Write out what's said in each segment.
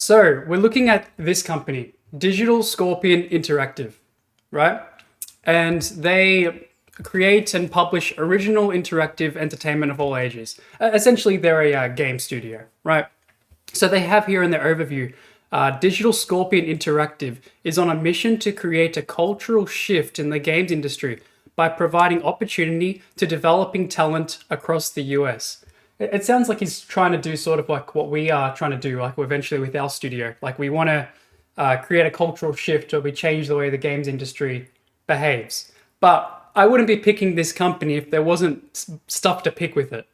So we're looking at this company, Digital Scorpion Interactive, right? And they create and publish original interactive entertainment of all ages. Essentially, they're a game studio, right? So they have here in their overview, Digital Scorpion Interactive is on a mission to create a cultural shift in the games industry by providing opportunity to developing talent across the US. It sounds like he's trying to do sort of like what we are trying to do, like eventually with our studio. Like we want to create a cultural shift where we change the way the games industry behaves. But I wouldn't be picking this company if there wasn't stuff to pick with it.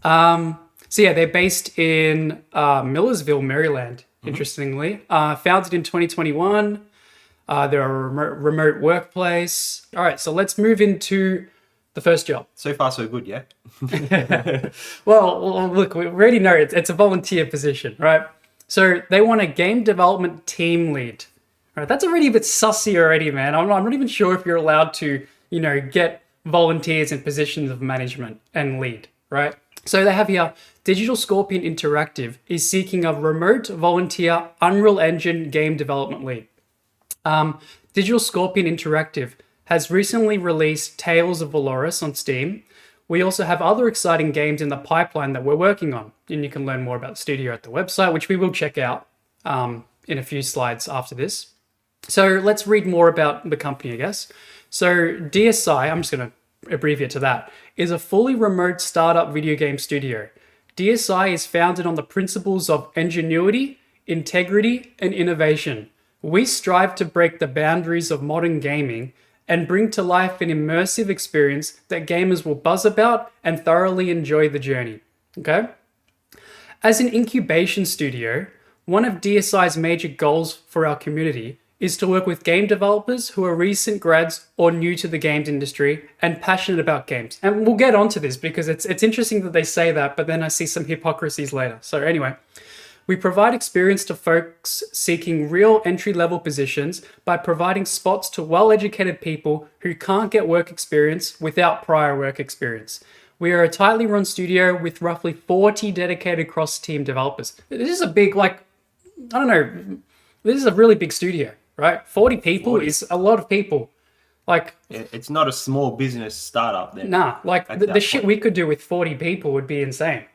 So yeah, they're based in Millersville, Maryland, interestingly. Founded in 2021. They're a remote workplace. All right, so let's move into the first job. So far, so good, yeah? Well, look, we already know it's a volunteer position, right? So they want a game development team lead. All right, that's already a bit sussy already, man. I'm not even sure if you're allowed to, get volunteers in positions of management and lead, right? So they have here, Digital Scorpion Interactive is seeking a remote volunteer Unreal Engine game development lead. Digital Scorpion Interactive has recently released Tales of Valoris on Steam. We also have other exciting games in the pipeline that we're working on, and you can learn more about the studio at the website, which we will check out in a few slides after this. So let's read more about the company, I guess. So DSI, I'm just going to abbreviate to that, is a fully remote startup video game studio. DSI is founded on the principles of ingenuity, integrity, and innovation. We strive to break the boundaries of modern gaming and bring to life an immersive experience that gamers will buzz about and thoroughly enjoy the journey. Okay? As an incubation studio, one of DSI's major goals for our community is to work with game developers who are recent grads or new to the games industry and passionate about games. And we'll get onto this because it's interesting that they say that, but then I see some hypocrisies later. So anyway, we provide experience to folks seeking real entry-level positions by providing spots to well-educated people who can't get work experience without prior work experience. We are a tightly run studio with roughly 40 dedicated cross-team developers. This is a big, this is a really big studio, right? 40 people is a lot of people. It's not a small business startup then. Nah, the shit we could do with 40 people would be insane.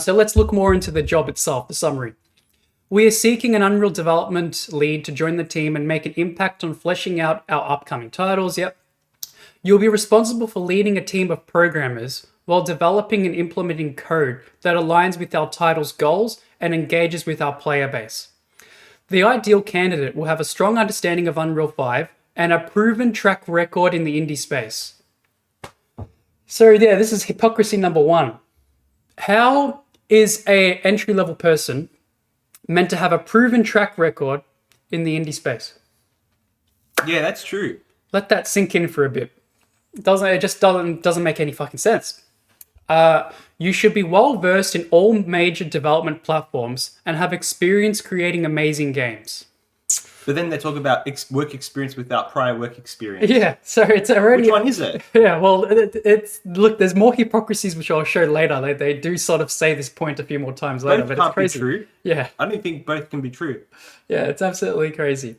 So let's look more into the job itself, the summary. We are seeking an Unreal development lead to join the team and make an impact on fleshing out our upcoming titles. Yep. You'll be responsible for leading a team of programmers while developing and implementing code that aligns with our title's goals and engages with our player base. The ideal candidate will have a strong understanding of Unreal 5 and a proven track record in the indie space. So yeah, this is hypocrisy number one. How is an entry-level person meant to have a proven track record in the indie space? Yeah, that's true. Let that sink in for a bit. It just doesn't make any fucking sense. You should be well versed in all major development platforms and have experience creating amazing games. But then they talk about work experience without prior work experience. Yeah, so it's already... Which one is it? Yeah, well, look, there's more hypocrisies which I'll show later. They do sort of say this point a few more times later, Both but can't it's crazy. be true. Yeah. I don't think both can be true. Yeah, it's absolutely crazy.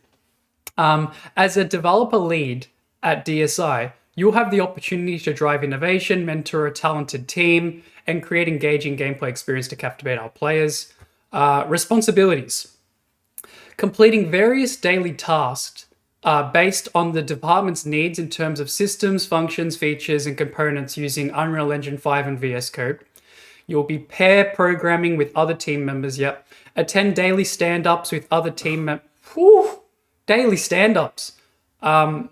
As a developer lead at DSI, you'll have the opportunity to drive innovation, mentor a talented team, and create engaging gameplay experience to captivate our players. Responsibilities. Completing various daily tasks based on the department's needs in terms of systems, functions, features, and components using Unreal Engine 5 and VS Code. You'll be pair programming with other team members, yep. Attend daily stand-ups with other team members. Daily stand-ups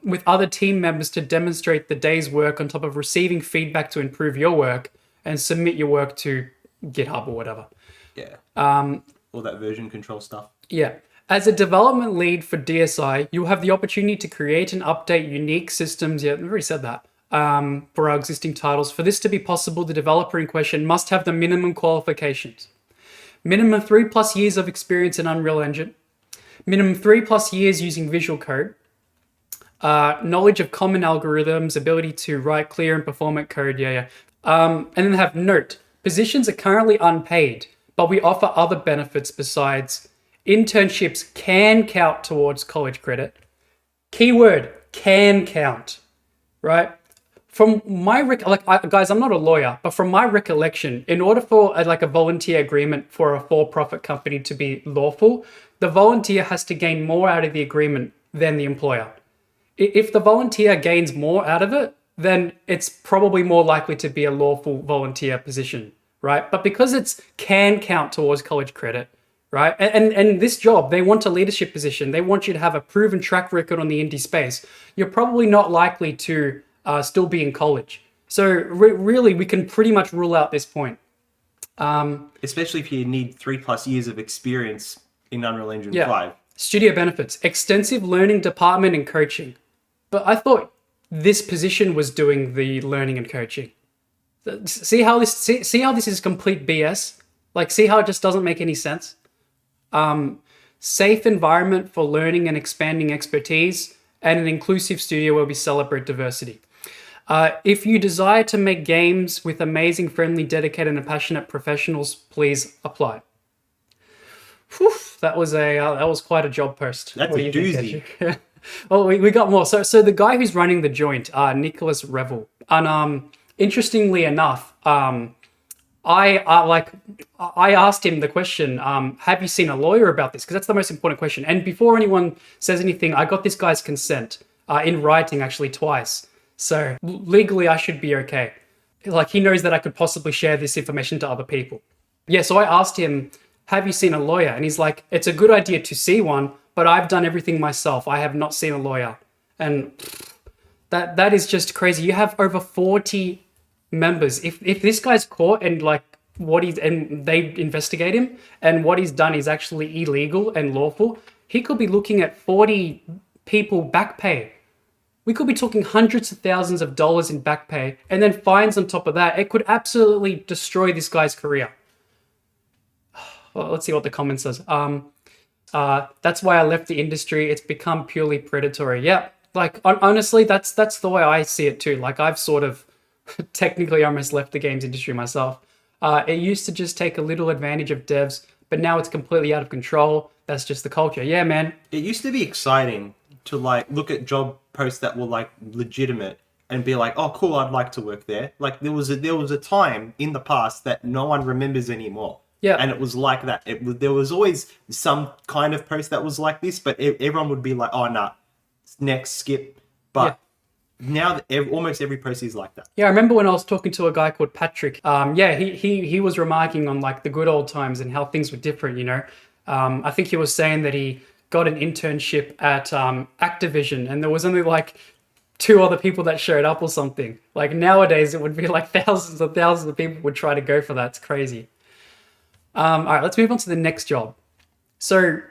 with other team members to demonstrate the day's work on top of receiving feedback to improve your work and submit your work to GitHub or whatever. Yeah. All that version control stuff. Yeah. As a development lead for DSI, you'll have the opportunity to create and update unique systems. Yeah, I've already said that. For our existing titles. For this to be possible, the developer in question must have the minimum qualifications. Minimum 3+ years of experience in Unreal Engine. Minimum 3+ years using Visual Code. Knowledge of common algorithms, ability to write clear and performant code. And then have note, positions are currently unpaid, but we offer other benefits besides internships can count towards college credit. Keyword, can count, right? From my guys, I'm not a lawyer, but from my recollection, in order for a volunteer agreement for a for-profit company to be lawful, the volunteer has to gain more out of the agreement than the employer. If the volunteer gains more out of it, then it's probably more likely to be a lawful volunteer position, right? But because it's can count towards college credit, right? And this job, they want a leadership position. They want you to have a proven track record on the indie space. You're probably not likely to still be in college. So really, we can pretty much rule out this point. Especially if you need 3+ years of experience in Unreal Engine 5. Studio benefits, extensive learning department and coaching. But I thought this position was doing the learning and coaching. See how this is complete BS? Like, see how it just doesn't make any sense? Safe environment for learning and expanding expertise, and an inclusive studio where we celebrate diversity. If you desire to make games with amazing, friendly, dedicated, and passionate professionals, please apply. Whew, that was quite a job post. That's a doozy. Well, we got more. So the guy who's running the joint, Nicholas Revel, and interestingly enough, I asked him the question, have you seen a lawyer about this? Because that's the most important question. And before anyone says anything, I got this guy's consent in writing, actually twice. So legally, I should be okay. Like, he knows that I could possibly share this information to other people. Yeah, so I asked him, have you seen a lawyer? And he's like, it's a good idea to see one, but I've done everything myself. I have not seen a lawyer. And that is just crazy. You have over 40 members. If this guy's caught and they investigate him and what he's done is actually illegal and lawful, he could be looking at 40 people back pay. We could be talking hundreds of thousands of dollars in back pay and then fines on top of that. It could absolutely destroy this guy's career. Well, let's see what the comment says. That's why I left the industry. It's become purely predatory. Yeah, like honestly, that's the way I see it too. Like, I've sort of technically almost left the games industry myself. It used to just take a little advantage of devs, but now it's completely out of control. That's just the culture. Yeah, man. It used to be exciting to look at job posts that were legitimate and be like, oh, cool, I'd like to work there. Like, there was a time in the past that no one remembers anymore. Yeah. And it was like that. There was always some kind of post that was like this, but everyone would be like, oh, nah, next, skip. But now almost every post is like that. Yeah, I remember when I was talking to a guy called Patrick. He was remarking on the good old times and how things were different, you know. I think he was saying that he got an internship at Activision and there was only 2 other people that showed up or something. Like, nowadays it would be thousands and thousands of people would try to go for that. It's crazy. All right, let's move on to the next job. So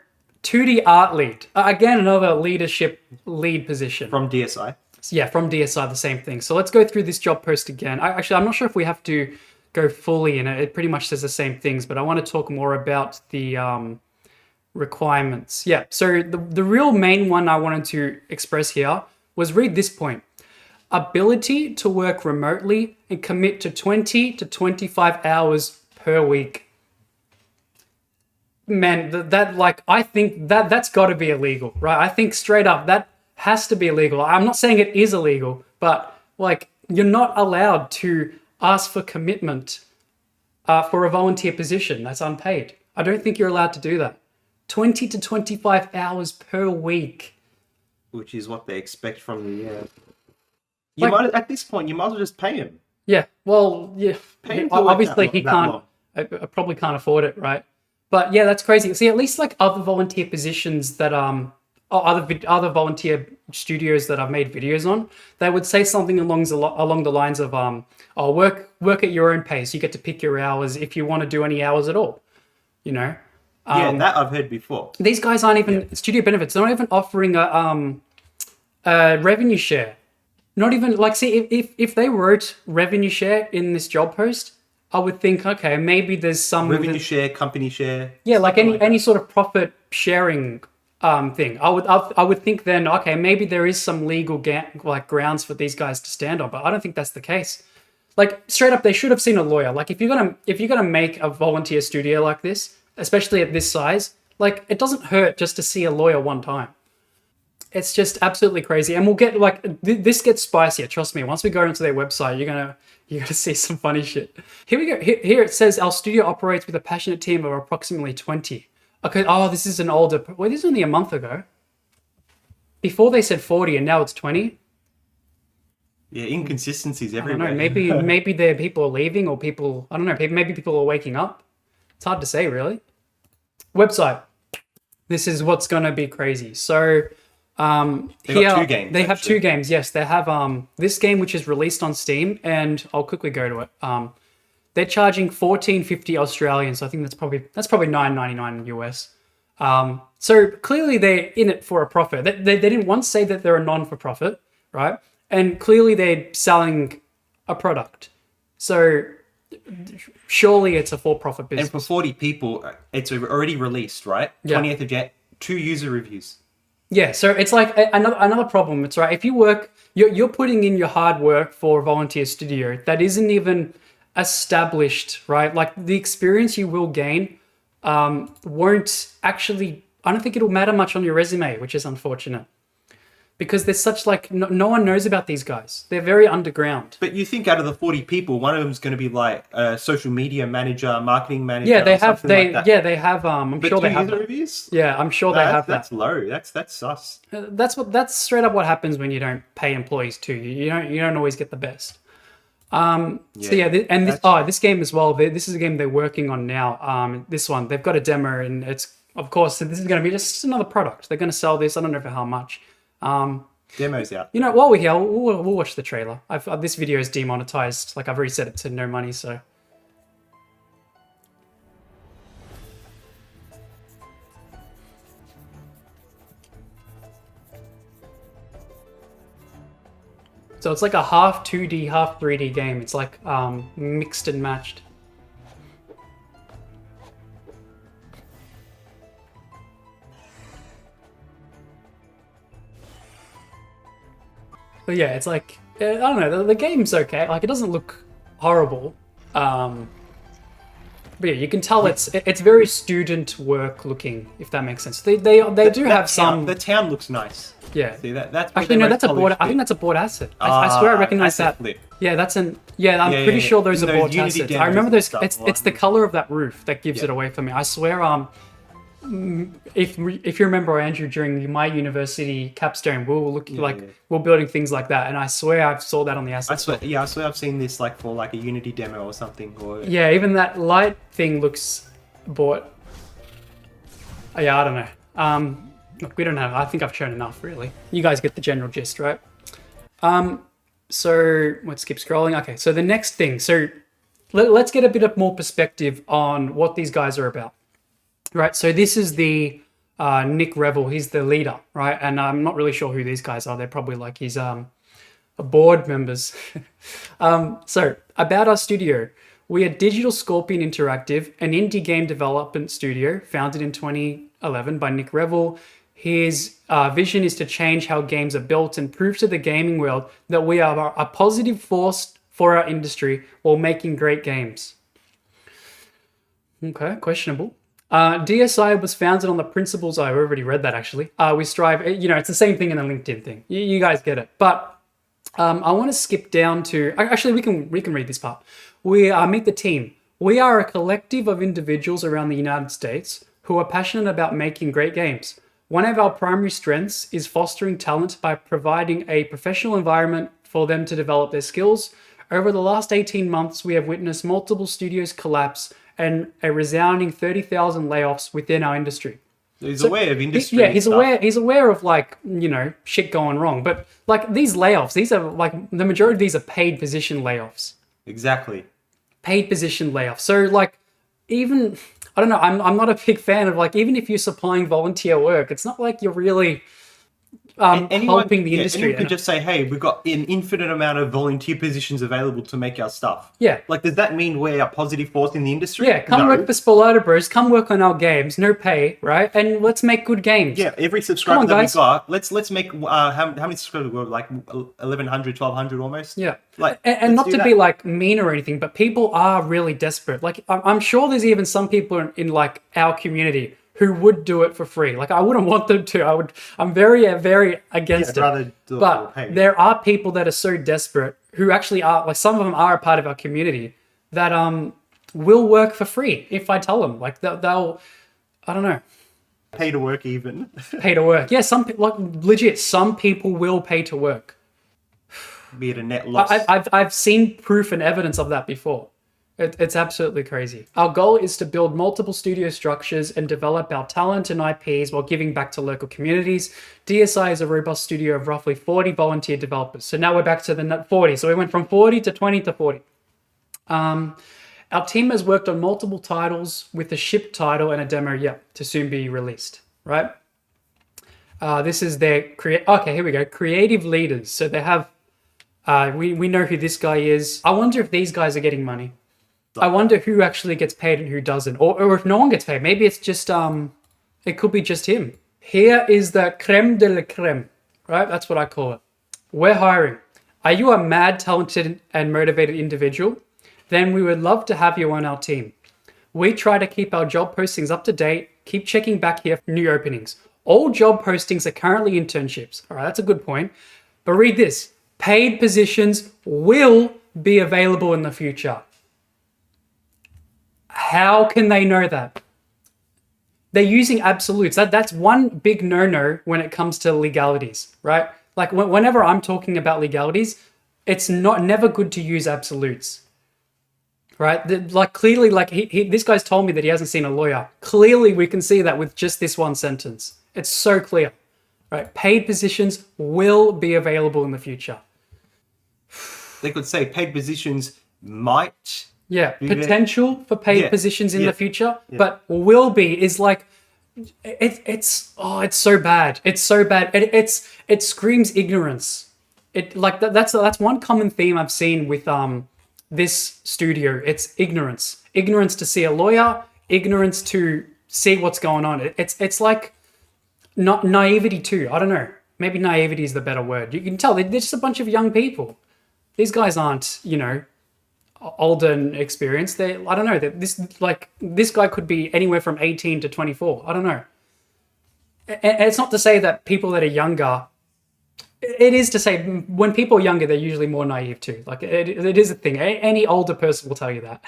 2D art lead. Again, another leadership lead position. From DSI. Yeah, from DSI, the same thing. So let's go through this job post again. I'm not sure if we have to go fully in it. It pretty much says the same things, but I want to talk more about the requirements. Yeah, so the real main one I wanted to express here was read this point. Ability to work remotely and commit to 20 to 25 hours per week. Man, I think that's got to be illegal, right? I think straight up that has to be illegal. I'm not saying it is illegal, but you're not allowed to ask for commitment for a volunteer position that's unpaid. I don't think you're allowed to do that. 20 to 25 hours per week. Which is what they expect from the... at this point, you might as well just pay him. Yeah, well, yeah. Pay him obviously, he can't... I probably can't afford it, right? But yeah, that's crazy. See, at least other volunteer positions that other volunteer studios that I've made videos on, they would say something along the lines of work at your own pace. You get to pick your hours if you want to do any hours at all. You know. That I've heard before. These guys aren't even studio benefits. They're not even offering a revenue share. Not even see if they wrote revenue share in this job post, I would think, okay, maybe there's some revenue share, company share. Yeah, any sort of profit sharing thing. I would think then, okay, maybe there is some legal grounds for these guys to stand on, but I don't think that's the case. Straight up, they should have seen a lawyer. If you're gonna make a volunteer studio like this, especially at this size, Like, it doesn't hurt just to see a lawyer one time. It's just absolutely crazy. And we'll get like this gets spicier. Trust me. Once we go into their website, you're gonna see some funny shit. Here we go. Here it says our studio operates with a passionate team of approximately 20. Okay. Oh, this is an older. Well, this is only a month ago. Before they said 40, and now it's 20. Yeah, inconsistencies I don't everywhere. know. Maybe there people are leaving, or people. I don't know. Maybe people are waking up. It's hard to say, really. Website. This is what's gonna be crazy. So. They've got two games. They have two games. Yes, they have this game which is released on Steam, and I'll quickly go to it. They're charging 14.50 Australian, so I think that's probably $9.99 US. So clearly they're in it for a profit. They didn't once say that they're a non-for-profit, right? And clearly they're selling a product. So surely it's a for-profit business. And for 40 people, it's already released, right? Yeah. 20th of Jan, 2 user reviews. Yeah, so it's like another problem. It's right. If you work, you're putting in your hard work for a volunteer studio that isn't even established, right? Like the experience you will gain won't actually. I don't think it'll matter much on your resume, which is unfortunate. Because there's such like no one knows about these guys. They're very underground. But you think out of the 40 people, one of them is going to be like a social media manager, marketing manager. Yeah, they have. They have. I'm but sure they have user reviews. Yeah, I'm sure they have that. That's low. That's sus. That's straight up what happens when you don't pay employees too. You don't always get the best. So yeah, this game as well. This is a game they're working on now. This one they've got a demo, and it's of course this is going to be just another product. They're going to sell this. I don't know for how much. Demo's out. You know, while we're here, we'll watch the trailer. This video is demonetized. Like I've already set it to no money, so. So it's like a half 2D, half 3D game. It's like mixed and matched. But yeah, it's like, I don't know, the game's okay. Like, it doesn't look horrible. But yeah, you can tell it's very student work looking, if that makes sense. They do have some. The town looks nice. Yeah. See that's actually no, that's a board. I think that's a board asset. I swear I recognize that. Yeah, that's an. Yeah, I'm pretty sure those are board assets. I remember those. It's the color of that roof that gives it away for me. I swear. If you remember, Andrew, during my university capstone, we were looking we're building things like that, and I swear I saw that on the assets. I swear I've seen this like for like a Unity demo or something. Yeah, even that light thing looks bought. Oh, yeah, I don't know. Look, we don't know. I think I've shown enough, really. You guys get the general gist, right? So let's keep scrolling. Okay, so the next thing. So let's get a bit of more perspective on what these guys are about. Right, so this is the Nick Revel. He's the leader, right? And I'm not really sure who these guys are. They're probably like his board members. So about our studio, we are Digital Scorpion Interactive, an indie game development studio founded in 2011 by Nick Revel. His vision is to change how games are built and prove to the gaming world that we are a positive force for our industry while making great games. Okay, questionable. DSI was founded on the principles. I already read that actually. We strive, it's the same thing in the LinkedIn thing. You guys get it. But I want to skip down to, actually we can read this part. We meet the team. We are a collective of individuals around the United States who are passionate about making great games. One of our primary strengths is fostering talent by providing a professional environment for them to develop their skills. Over the last 18 months, we have witnessed multiple studios collapse and a resounding 30,000 layoffs within our industry. He's aware of industry. He's aware of like, shit going wrong. But like these layoffs, these are like the majority of these are paid position layoffs. Exactly. Paid position layoffs. So like even, I don't know, I'm not a big fan of like, even if you're supplying volunteer work, it's not like you're really helping the industry. Anyone could just say, hey, we've got an infinite amount of volunteer positions available to make our stuff. Yeah. Like, does that mean we're a positive force in the industry? Yeah, come work for Spolata Bros, come work on our games, no pay, right? And let's make good games. Yeah, every subscriber that we got, let's make, how many subscribers were like 1,100, 1,200 almost? Yeah. Like, and not to be like mean or anything, but people are really desperate. Like, I'm sure there's even some people in like our community who would do it for free. Like I wouldn't want them to. I'm very, very against Yeah, it. I'd rather do it But for pay. there are people that are so desperate who actually are, like some of them are a part of our community that will work for free if I tell them. Like they'll I don't know, Pay to work even. pay to work. Yeah, like legit, some people will pay to work. Be it a net loss. I've seen proof and evidence of that before. It's absolutely crazy. Our goal is to build multiple studio structures and develop our talent and IPs while giving back to local communities. DSI is a robust studio of roughly 40 volunteer developers. So now we're back to the 40. So we went from 40 to 20 to 40. Our team has worked on multiple titles with a shipped title and a demo yet to soon be released, right? This is their okay, here we go. Creative leaders. So they have we know who this guy is. I wonder if these guys are getting money. I wonder who actually gets paid and who doesn't. Or if no one gets paid. Maybe it's just it could be just him. Here is the creme de la creme, right? That's what I call it. We're hiring. Are you a mad, talented, and motivated individual? Then we would love to have you on our team. We try to keep our job postings up to date. Keep checking back here for new openings. All job postings are currently internships. All right, that's a good point. But read this. Paid positions will be available in the future. How can they know that? They're using absolutes. That's one big no-no when it comes to legalities, right? Like whenever I'm talking about legalities, it's never good to use absolutes. Right? Like clearly, like this guy's told me that he hasn't seen a lawyer. Clearly, we can see that with just this one sentence. It's so clear, right? Paid positions will be available in the future. They could say paid positions might. Yeah, potential for paid positions in the future, but will be is like it's so bad. It's so bad. It screams ignorance. It like that's one common theme I've seen with this studio. It's ignorance to see a lawyer, ignorance to see what's going on. It's like not naivety too. I don't know, maybe naivety is the better word. You can tell they're just a bunch of young people. These guys aren't older and experienced. I don't know, this guy could be anywhere from 18 to 24. I don't know. And it's not to say that people that are younger, it is to say when people are younger, they're usually more naive too. Like it is a thing. Any older person will tell you that.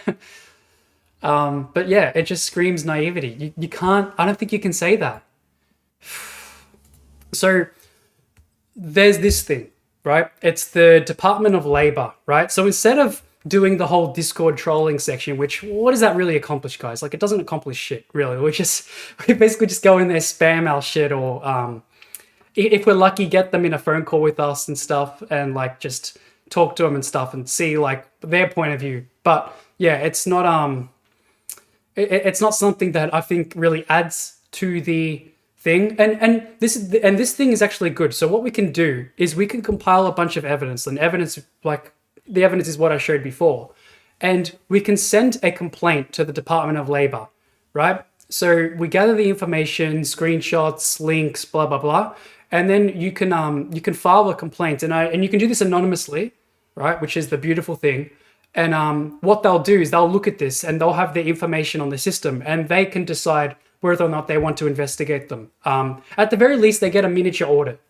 But yeah, it just screams naivety. You can't, I don't think you can say that. So there's this thing, right? It's the Department of Labor, right? So instead of doing the whole Discord trolling section, which what does that really accomplish, guys? Like it doesn't accomplish shit, really. We basically just go in there, spam our shit, or if we're lucky, get them in a phone call with us and stuff, and like just talk to them and stuff and see like their point of view. But yeah, it's not it's not something that I think really adds to the thing. And this thing is actually good. So what we can do is we can compile a bunch of evidence, and evidence like the evidence is what I showed before, and we can send a complaint to the Department of Labor, right? So we gather the information, screenshots, links, blah blah blah, and then you can file a complaint, and you can do this anonymously, right? Which is the beautiful thing. And what they'll do is they'll look at this and they'll have the information on the system, and they can decide whether or not they want to investigate them. At the very least, they get a miniature audit,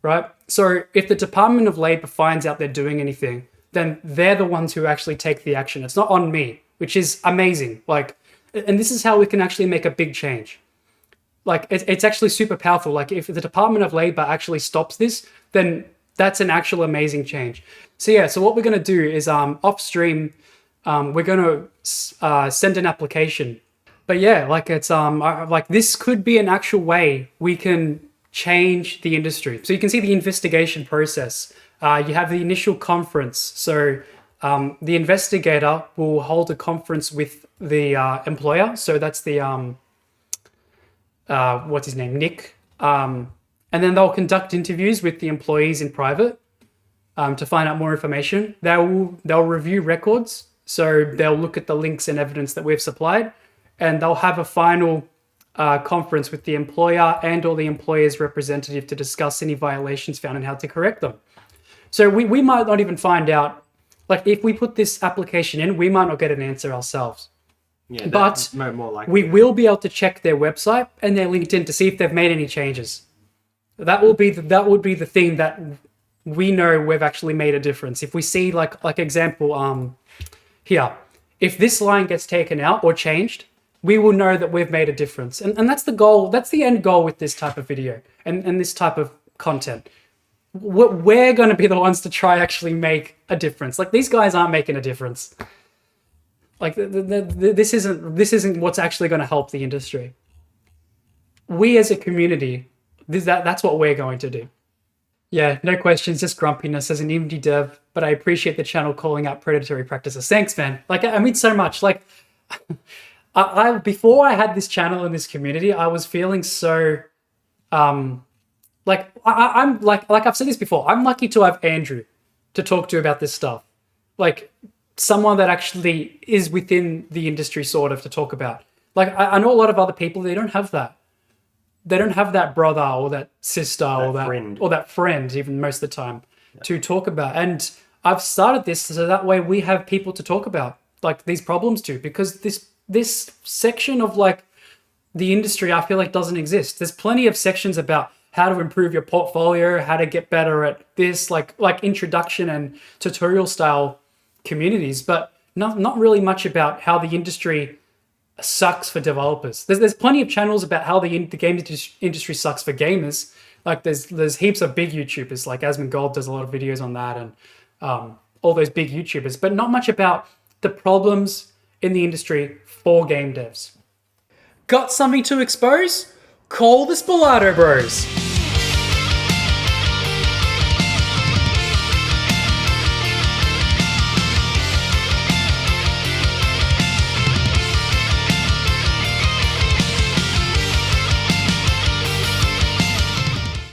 right? So if the Department of Labor finds out they're doing anything, then they're the ones who actually take the action. It's not on me, which is amazing. Like, and this is how we can actually make a big change. Like, it's actually super powerful. Like, if the Department of Labor actually stops this, then that's an actual amazing change. So yeah, so what we're going to do is off stream, we're going to send an application. But yeah, like it's like this could be an actual way we can change the industry. So you can see the investigation process. You have the initial conference. So the investigator will hold a conference with the employer. So that's the what's his name, Nick. And then they'll conduct interviews with the employees in private to find out more information. They'll review records. So they'll look at the links and evidence that we've supplied, and they'll have a final conference with the employer and or the employer's representative to discuss any violations found and how to correct them. So we might not even find out, like if we put this application in, we might not get an answer ourselves. Yeah, But that's more likely. we will be able to check their website and their LinkedIn to see if they've made any changes. That would be the thing that we know we've actually made a difference. If we see like example here, if this line gets taken out or changed, we will know that we've made a difference. And that's the goal. That's the end goal with this type of video and this type of content. We're going to be the ones to try actually make a difference. Like, these guys aren't making a difference. Like, this isn't what's actually going to help the industry. We as a community, that's what we're going to do. Yeah, no questions, just grumpiness as an indie dev, but I appreciate the channel calling out predatory practices. Thanks, man. Like, I mean so much. Like, I before I had this channel in this community, I was feeling so like I'm like I've said this before, I'm lucky to have Andrew to talk to about this stuff. Like, someone that actually is within the industry sort of to talk about. Like, I know a lot of other people, they don't have that. They don't have that brother or that sister or that friend, even most of the time, to talk about. And I've started this so that way we have people to talk about like these problems to, because this section of like the industry, I feel like, doesn't exist. There's plenty of sections about how to improve your portfolio, how to get better at this, like introduction and tutorial style communities, but not really much about how the industry sucks for developers. There's plenty of channels about how the game industry sucks for gamers. Like, there's heaps of big YouTubers, like Asmongold does a lot of videos on that, and all those big YouTubers, but not much about the problems in the industry for game devs. Got something to expose? Call the Spillato Bros.